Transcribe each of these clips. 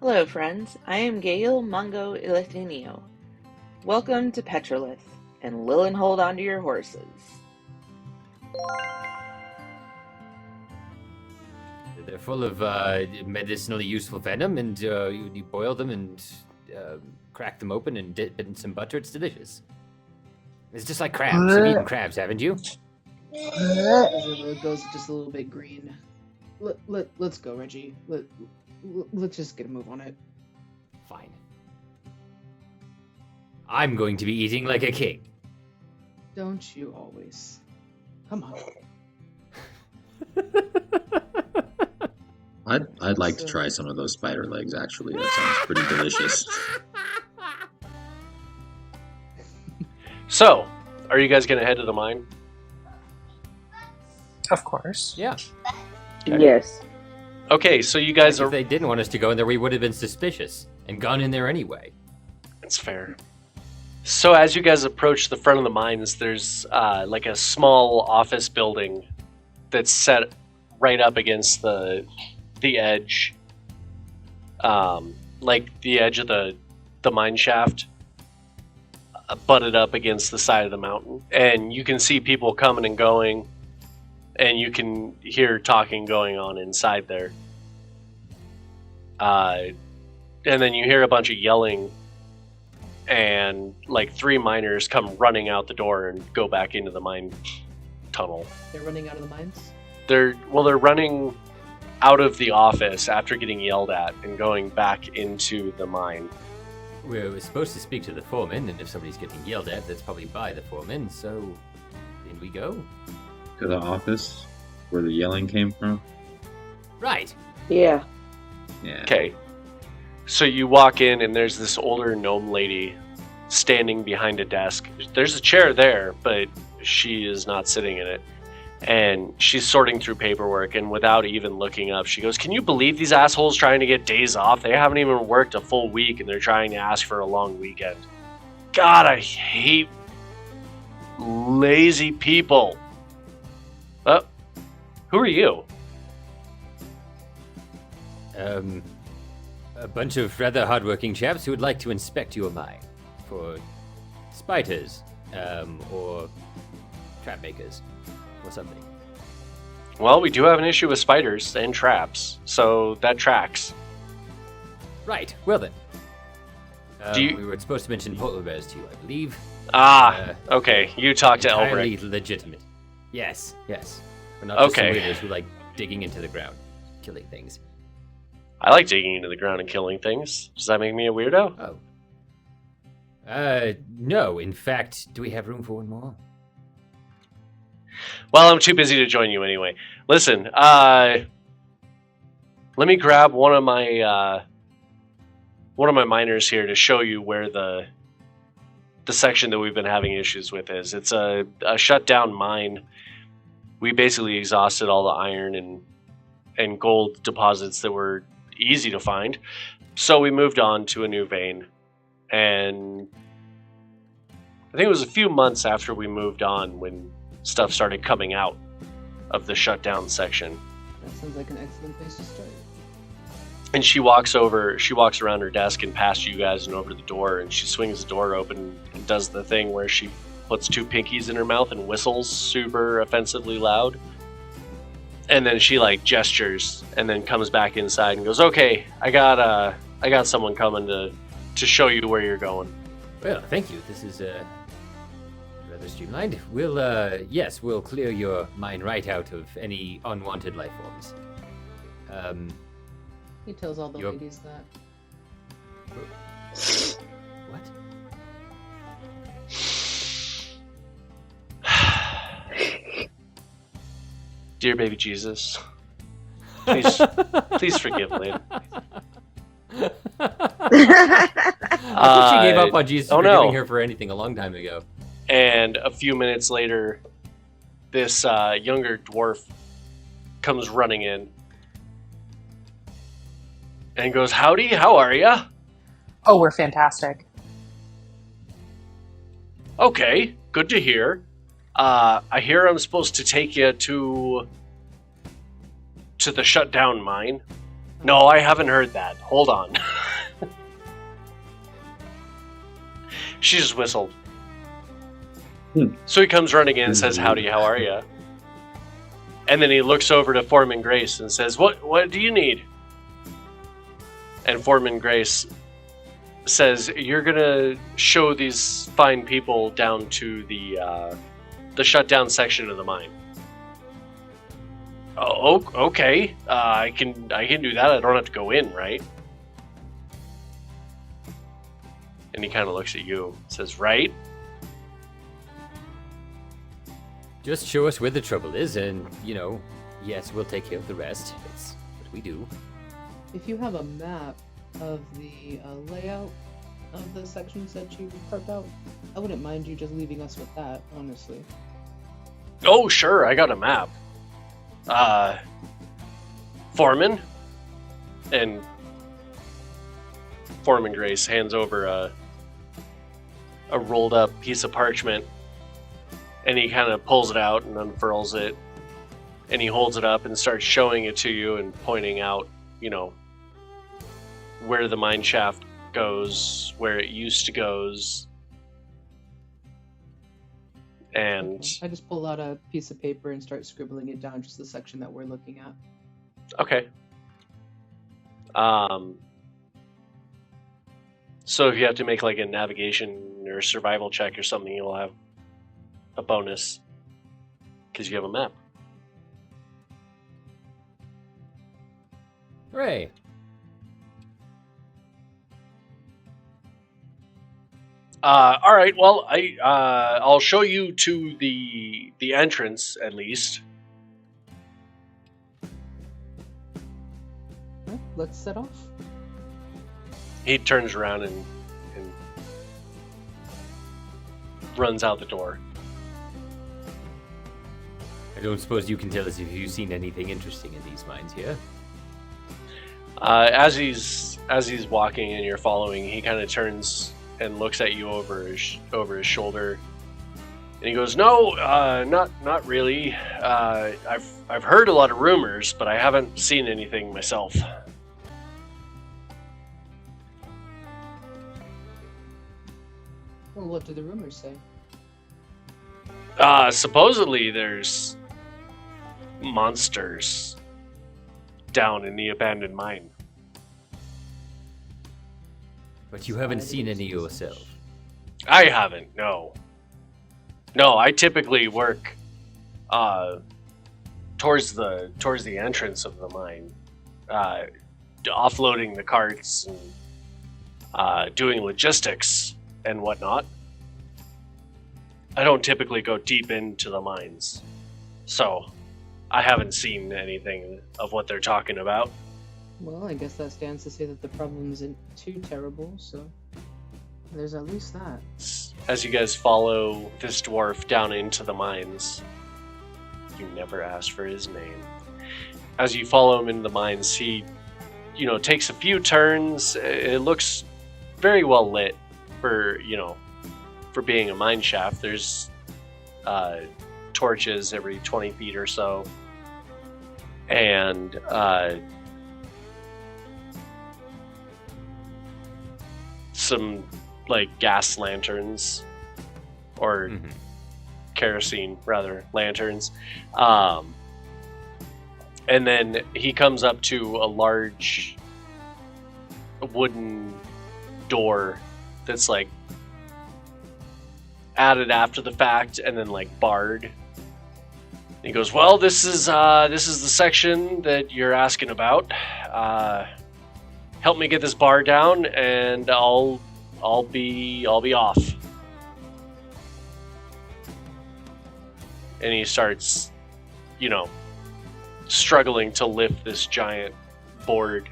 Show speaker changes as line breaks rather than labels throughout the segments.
Hello, friends. I am Gail Mungo Ilatinio. Welcome to Petrolith, and Lillenholde onto your horses.
They're full of medicinally useful venom, and you boil them and crack them open and dip it in some butter. It's delicious. It's just like crabs. You've eaten crabs, haven't you?
It goes just a little bit green. Let's go, Reggie. Let's just get a move on it.
Fine. I'm going to be eating like a king.
Don't you always? Come on.
I'd like to try some of those spider legs, actually. That sounds pretty delicious.
So, are you guys going to head to the mine?
Of course.
Yeah.
Okay.
Yes.
Okay, so you guys
If
are...
they didn't want us to go in there, we would have been suspicious and gone in there anyway.
That's fair. So as you guys approach the front of the mines, there's like a small office building that's set right up against the edge, like the edge of the mine shaft, butted up against the side of the mountain. And you can see people coming and going, and you can hear talking going on inside there. And then you hear a bunch of yelling, and like 3 miners come running out the door and go back into the mine tunnel.
They're running out of the mines?
They're running out of the office after getting yelled at and going back into the mine.
We're supposed to speak to the foreman, and if somebody's getting yelled at, that's probably by the foreman, so in we go.
To the office where the yelling came from?
Right.
Yeah.
Yeah.
Okay. So you walk in, and there's this older gnome lady standing behind a desk. There's a chair there, but she is not sitting in it. And she's sorting through paperwork, and without even looking up, she goes, "Can you believe these assholes trying to get days off? They haven't even worked a full week, and they're trying to ask for a long weekend. God, I hate lazy people." Who are you?
A bunch of rather hardworking chaps who would like to inspect your mine for spiders, or trap makers, or something.
Well, we do have an issue with spiders and traps, so that tracks.
Right, well then.
Do
We were supposed to mention polar bears to you, I believe.
Okay, you talk to
Entirely
Elbrick.
legitimate. Yes. We're not just some
Okay.
weirdos who like digging into the ground, killing things.
I like digging into the ground and killing things. Does that make me a weirdo?
Oh. No, in fact, do we have room for one more?
Well, I'm too busy to join you anyway. Listen, let me grab one of my miners here to show you where the section that we've been having issues with is. It's a shut down mine. We basically exhausted all the iron and gold deposits that were easy to find. So we moved on to a new vein. And I think it was a few months after we moved on when stuff started coming out of the shutdown section.
That sounds like an excellent place to start.
And she walks around her desk and past you guys and over to the door, and she swings the door open and does the thing where she puts 2 pinkies in her mouth and whistles super offensively loud. And then she like gestures and then comes back inside and goes, "Okay, I got someone coming to show you where you're going."
Well, thank you. This is rather streamlined. We'll clear your mine right out of any unwanted life forms.
He tells all the
Yup.
ladies that.
What?
Dear baby Jesus, please forgive Lynn.
I think she gave up on Jesus
oh
for
no.
giving her for anything a long time ago.
And a few minutes later, this younger dwarf comes running in and goes, "Howdy, how are ya?"
Oh, we're fantastic.
"Okay, good to hear. I hear I'm supposed to take you to the shutdown mine." No, I haven't heard that. Hold on. She just whistled. So he comes running in and says, "Howdy, how are you?" And then he looks over to Foreman Grace and says, What do you need?" And Foreman Grace says, "You're gonna show these fine people down to the shutdown section of the mine." "Oh, okay. I can do that. I don't have to go in, right?" And he kind of looks at you, says, "Right?"
Just show us where the trouble is, and, yes, we'll take care of the rest. That's what we do.
If you have a map of the layout of the sections that you carved out, I wouldn't mind you just leaving us with that, honestly.
"Oh, sure, I got a map. Foreman?" And Foreman Grace hands over a rolled up piece of parchment, and he kind of pulls it out and unfurls it, and he holds it up and starts showing it to you and pointing out, where the mine shaft goes, where it used to goes. And
I just pull out a piece of paper and start scribbling it down, just the section that we're looking at.
okay. So if you have to make like a navigation or survival check or something, you'll have a bonus because you have a map.
Hooray.
All right. Well, I'll show you to the entrance at least.
Right, let's set off.
He turns around and runs out the door.
I don't suppose you can tell us if you've seen anything interesting in these mines here.
As he's walking and you're following, he kind of turns and looks at you over his shoulder, and he goes, "No, not really. I've heard a lot of rumors, but I haven't seen anything myself."
Well, what do the rumors say?
Supposedly there's monsters down in the abandoned mine.
But you haven't seen any yourself.
I haven't, no. No, I typically work towards the entrance of the mine, offloading the carts and doing logistics and whatnot. I don't typically go deep into the mines, so I haven't seen anything of what they're talking about.
Well, I guess that stands to say that the problem isn't too terrible, so there's at least that.
As you guys follow this dwarf down into the mines, you never asked for his name. As you follow him into the mines, he, takes a few turns. It looks very well lit for being a mine shaft. There's torches every 20 feet or so, and some gas lanterns, or kerosene rather, lanterns. And then he comes up to a large wooden door that's added after the fact and then barred. And he goes, "Well, this is the section that you're asking about. Help me get this bar down, and I'll be off." And he starts, struggling to lift this giant board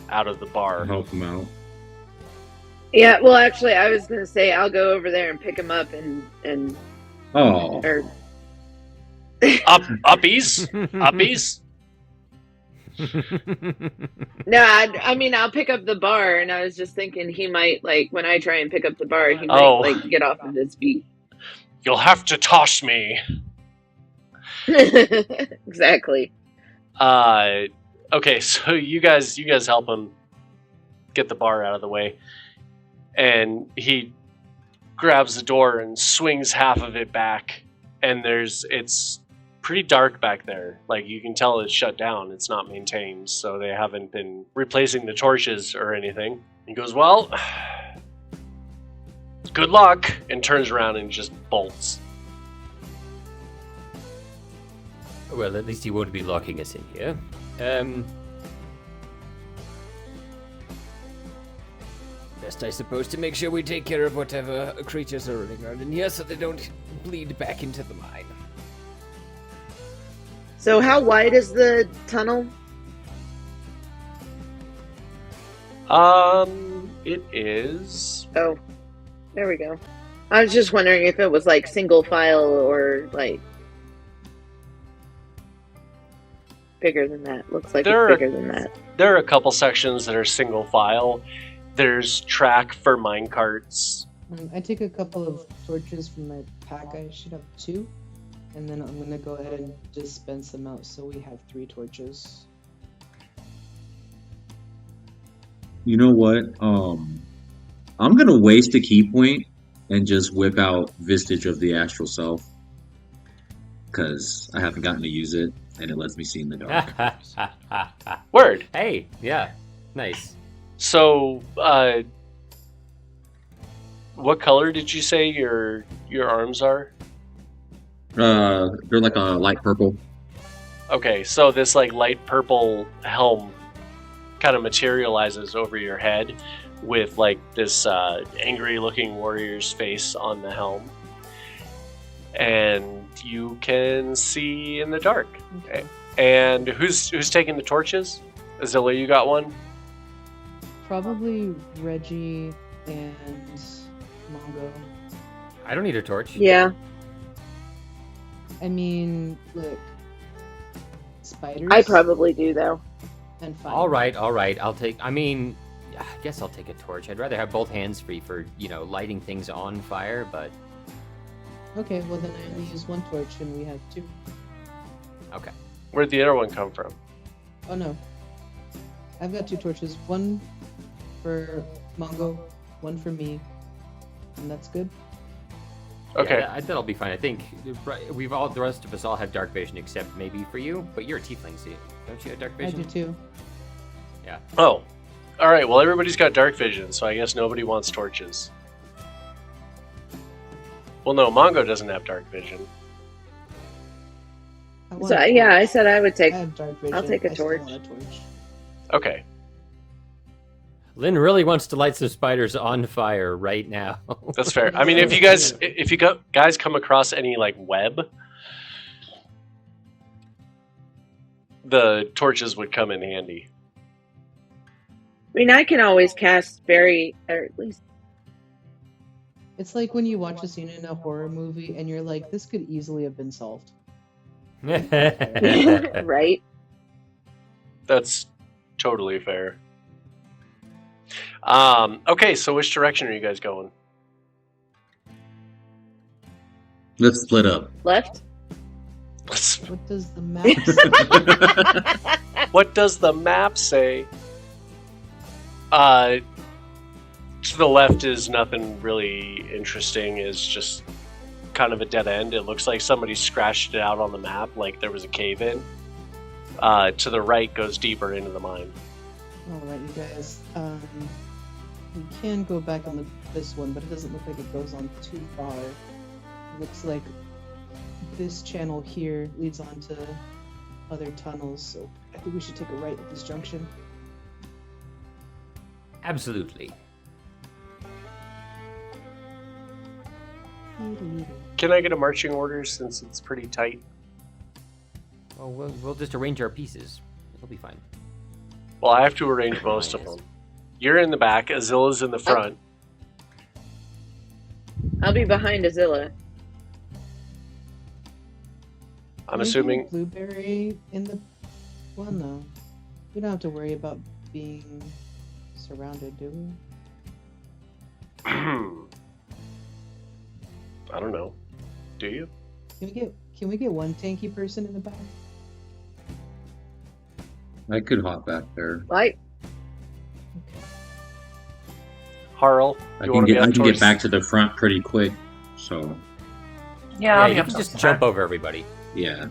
out of the bar.
Help him out.
Yeah, well, actually, I was gonna say I'll go over there and pick him up and
Oh,
or
Uppies? Uppies?
no, I mean I'll pick up the bar, and I was just thinking he might when I try and pick up the bar, he might get off of his feet.
You'll have to toss me.
Exactly.
Okay, so you guys help him get the bar out of the way, and he grabs the door and swings half of it back, and it's pretty dark back there. Like, you can tell it's shut down, it's not maintained, so they haven't been replacing the torches or anything. He goes, well, good luck, and turns around and just bolts.
Well, at least he won't be locking us in here. Best, I suppose, to make sure we take care of whatever creatures are running around in here so they don't bleed back into the mine.
So how wide is the tunnel?
It is...
Oh, there we go. I was just wondering if it was like single file or like bigger than that. Looks like it's bigger than that.
There are a couple sections that are single file. There's track for mine carts.
I take a couple of torches from my pack. I should have 2. And then I'm going to go ahead and dispense them out so we have 3 torches.
You know what? I'm gonna waste a key point and just whip out Vestige of the Astral Self, because I haven't gotten to use it, and it lets me see in the dark.
Word.
Hey, yeah, nice.
So, what color did you say your arms are?
They're like a light purple.
Okay, so this like light purple helm kind of materializes over your head with like this angry looking warrior's face on the helm, and you can see in the dark. Okay. And who's taking the torches? Azilla, you got one?
Probably Reggie and Mongo.
I don't need a torch.
Yeah.
I mean, look, spiders.
I probably do though.
And fire.
All right. I guess I'll take a torch. I'd rather have both hands free for, lighting things on fire, but...
Okay, well then I only use 1 torch and we have 2.
Okay.
Where'd the other one come from?
Oh no. I've got 2 torches. 1 for Mongo, 1 for me. And that's good.
Okay.
Yeah, that'll be fine. I think the rest of us all have dark vision except maybe for you, but you're a tiefling, so don't you have dark vision?
I do too.
Yeah.
Oh. Alright, well everybody's got dark vision, so I guess nobody wants torches. Well, no, Mongo doesn't have dark vision.
So yeah, I said I would take.
I have dark vision.
I'll take a
I still
torch.
want a torch.
Okay.
Lynn really wants to light some spiders on fire right now.
That's fair. I mean, if you guys come across any like web, the torches would come in handy.
I mean, I can always cast fairy, or at least.
It's like when you watch a scene in a horror movie and you're like, this could easily have been solved.
Right?
That's totally fair. Okay, so which direction are you guys going?
Let's split up.
Left?
What does the map say?
What does the map say? To the left is nothing really interesting. It's just kind of a dead end. It looks like somebody scratched it out on the map, like there was a cave in. To the right goes deeper into the mine.
Alright, you guys. We can go back on this one, but it doesn't look like it goes on too far. It looks like this channel here leads on to other tunnels, so I think we should take a right at this junction.
Absolutely.
Can I get a marching order since it's pretty tight?
Oh, we'll just arrange our pieces. It'll be fine.
Well, I have to arrange most of them. You're in the back, Azilla's in the front.
I'll be behind Azilla.
I'm
Can we
assuming...
do Blueberry in the... Well, no. We don't have to worry about being surrounded, do we?
I don't know. Do you?
Can we get one tanky person in the back?
I could hop back there.
Like,
Harl,
I
you
can
want to be
get
up
I can
towards...
get back to the front pretty quick. So
Yeah, I'll be
you
up
can
towards
just
the
jump
front.
over everybody.
yeah.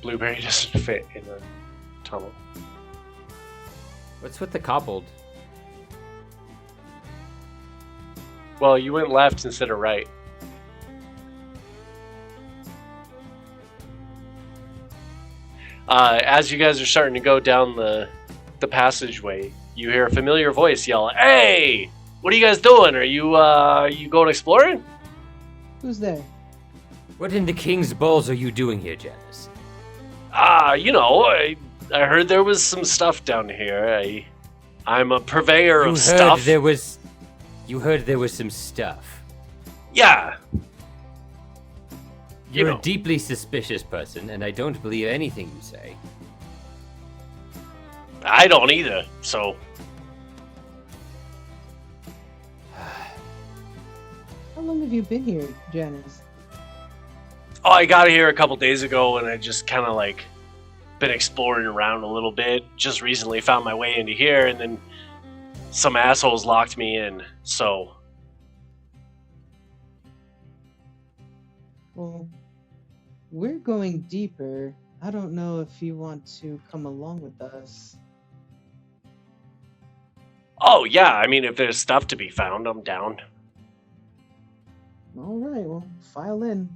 Blueberry doesn't fit in the tunnel.
What's with the kobold?
Well, you went left instead of right. As you guys are starting to go down the passageway, you hear a familiar voice yell, "Hey! What are you guys doing? Are you going exploring?"
Who's there?
What in the king's balls are you doing here, Janice?
I heard there was some stuff down here. I'm a purveyor of stuff.
You heard there was some stuff.
Yeah.
You're a deeply suspicious person, and I don't believe anything you say.
I don't either, so...
How long have you been here, Janice?
Oh, I got here a couple days ago, and I just kind of, been exploring around a little bit. Just recently found my way into here, and then some assholes locked me in, so...
Well, we're going deeper. I don't know if you want to come along with us.
Oh, yeah, I mean, if there's stuff to be found, I'm down.
All right, well, file in.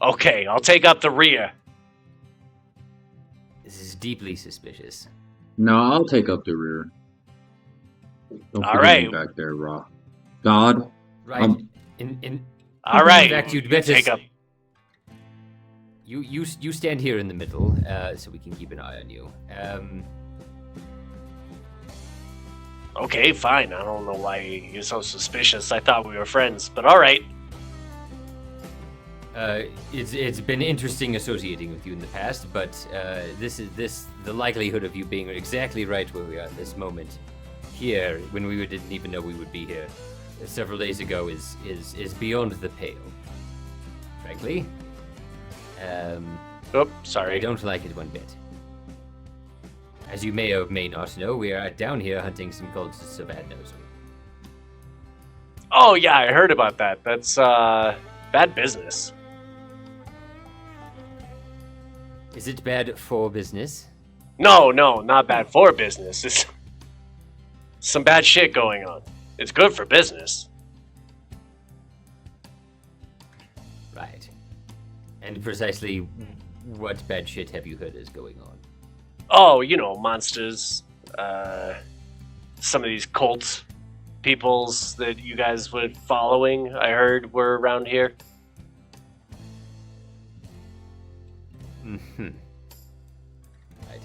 Okay, I'll take up the rear.
This is deeply suspicious.
No, I'll take up the rear. Don't
All
forget
right.
me back there, Rock. God.
Right.
All right,
In fact, you'd better
take up...
You stand here in the middle, so we can keep an eye on you.
Okay, fine. I don't know why you're so suspicious. I thought we were friends, but all right.
It's been interesting associating with you in the past, but the likelihood of you being exactly right where we are at this moment, here when we didn't even know we would be here several days ago, is beyond the pale. Frankly,
Oops, sorry.
I don't like it one bit. As you may or may not know, we are down here hunting some cultists of Adnos.
Oh yeah, I heard about that. That's bad business.
Is it bad for business?
No, not bad for business. It's some bad shit going on. It's good for business.
Right. And precisely what bad shit have you heard is going on?
Oh, monsters. Some of these cult peoples that you guys were following, I heard were around here.
Mm-hmm. Right.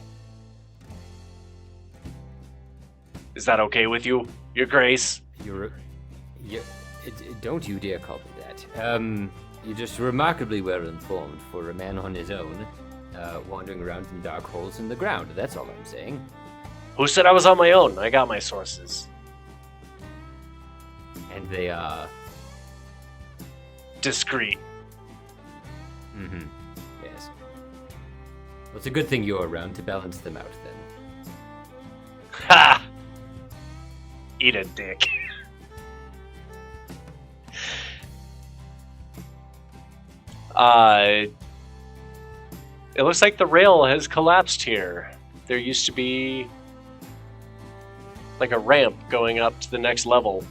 Is that okay with you, Your Grace?
Don't you dare call me that. You're just remarkably well informed for a man on his own, wandering around in dark holes in the ground. That's all I'm saying.
Who said I was on my own? I got my sources.
And they are...
discreet.
Mm-hmm. Yes. Well, it's a good thing you're around to balance them out, then.
Ha! Eat a dick. It looks like the rail has collapsed here. There used to be like a ramp going up to the next level.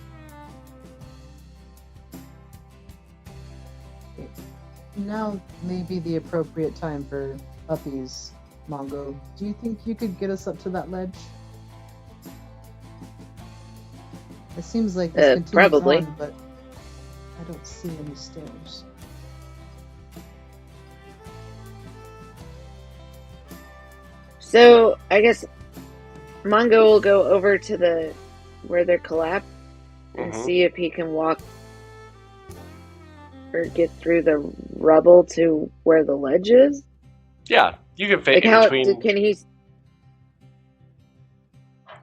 Now may be the appropriate time for uppies, Mongo. Do you think you could get us up to that ledge? It seems like this continues
probably.
on, but I don't see any stairs.
So I guess Mongo will go over to where they're collapsed and see if he can walk or get through the rubble to where the ledge is.
Yeah, you can fit
Like
in
how
between.
can he?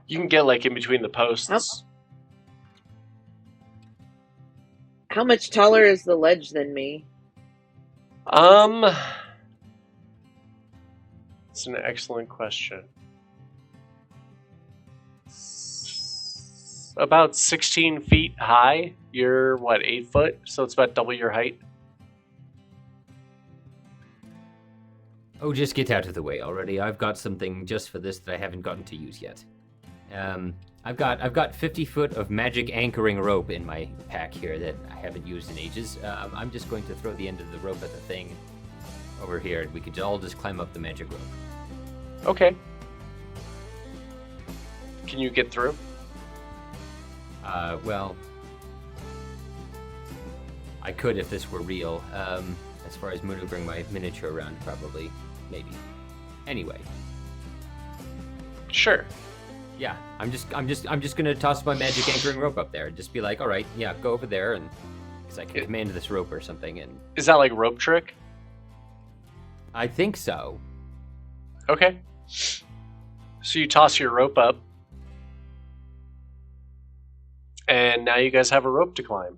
You can get like in between the posts.
How much taller is the ledge than me?
It's an excellent question. About 16 feet high. You're, what, 8 foot? So it's about double your height.
Oh, just get out of the way already. I've got something just for this that I haven't gotten to use yet. I've got 50 foot of magic anchoring rope in my pack here that I haven't used in ages. I'm just going to throw the end of the rope at the thing over here, and we could all just climb up the magic rope.
Okay. Can you get through?
Well, I could if this were real. As far as maneuvering my miniature around, probably, maybe. Anyway.
Sure.
Yeah, I'm just gonna toss my magic anchoring rope up there and just be like, all right, yeah, go over there, and because I can command this rope or something. And
is that like rope trick?
I think so.
Okay. So you toss your rope up, and now you guys have a rope to climb.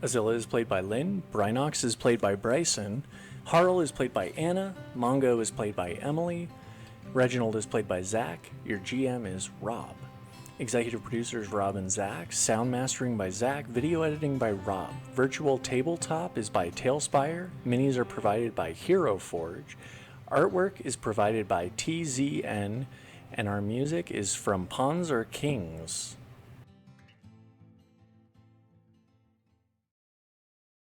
Azilla is played by Lynn, Brynox is played by Bryson, Harl is played by Anna, Mongo is played by Emily, Reginald is played by Zach, your GM is Rob. Executive producers Rob and Zach, sound mastering by Zach, video editing by Rob. Virtual tabletop is by Tailspire, minis are provided by Hero Forge, artwork is provided by TZN, and our music is from Pawns Are Kings.